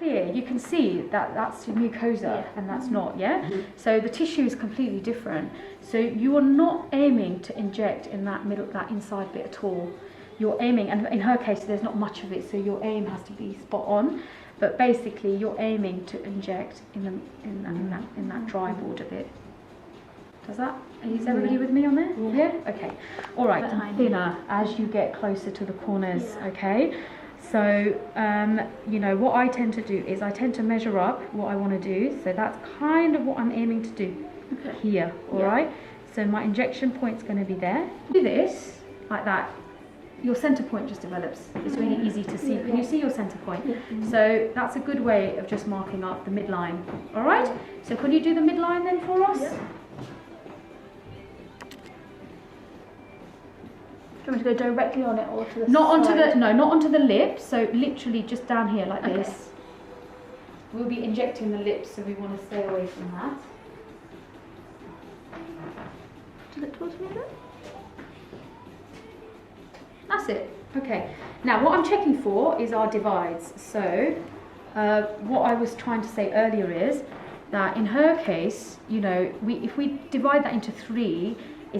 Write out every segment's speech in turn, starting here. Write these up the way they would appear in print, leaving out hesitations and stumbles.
clear, you can see that that's your mucosa and that's not, So the tissue is completely different. So you are not aiming to inject in that middle, that inside bit at all. You're aiming, and in her case there's not much of it, so your aim has to be spot on. But basically you're aiming to inject in that dry border bit. Does that, is everybody with me on there? Yeah? Okay. All right, thinner as you get closer to the corners, okay? So, you know, what I tend to do is I tend to measure up what I want to do. So that's kind of what I'm aiming to do here, all right? So my injection point's going to be there. Do this, like that. Your center point just develops. It's really easy to see. Can you see your center point? So that's a good way of just marking up the midline, all right? So can you do the midline then for us? Do you want me to go directly on it or to the not side? onto the not onto the lips. So literally just down here like this. We'll be injecting the lips, so we want to stay away from that. Do it towards me then? That's it. Okay. Now what I'm checking for is our divides. So what I was trying to say earlier is that in her case, you know, if we divide that into 3.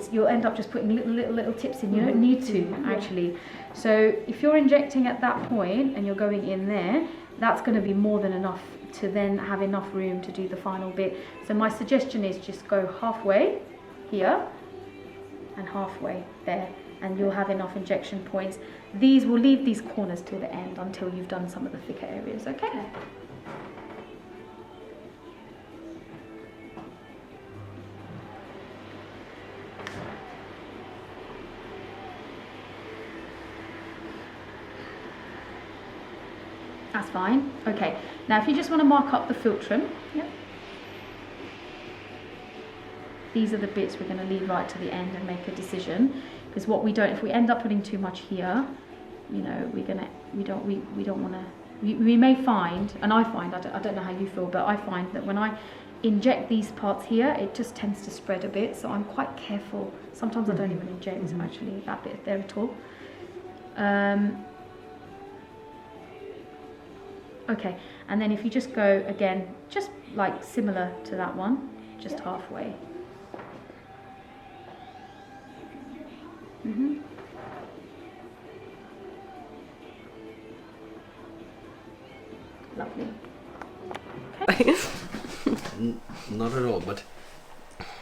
You'll end up just putting little tips in. You don't need to actually. So if you're injecting at that point and you're going in there, that's going to be more than enough to then have enough room to do the final bit. So my suggestion is just go halfway here and halfway there, and you'll have enough injection points. We'll leave these corners till the end until you've done some of the thicker areas, okay? That's fine. Okay, now if you just want to mark up the philtrum, these are the bits we're going to leave right to the end and make a decision, because what we don't, if we end up putting too much here, you know, we don't want to. We may find, and I find, I don't know how you feel, but I find that when I inject these parts here, it just tends to spread a bit. So I'm quite careful. Sometimes I don't even inject actually that bit there at all. Okay, and then if you just go again, just like similar to that one, just halfway. Lovely. Okay. Not at all, but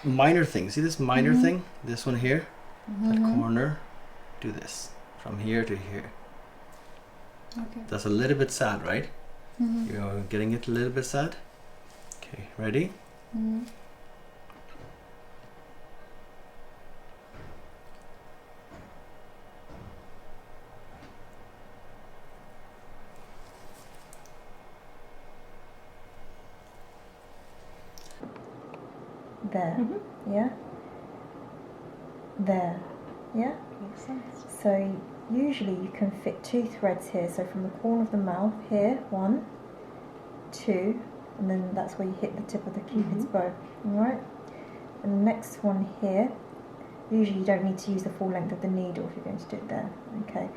minor things. See this minor thing? This one here, that corner. Do this from here to here. Okay. That's a little bit sad, right? You're getting it a little bit sad. Okay, ready? There, yeah? There, yeah? Makes sense. So usually you can fit 2 threads here. So from the corner of the mouth here, 1, 2, and then that's where you hit the tip of the cupid's bow, alright? And the next one here, usually you don't need to use the full length of the needle if you're going to do it there, okay?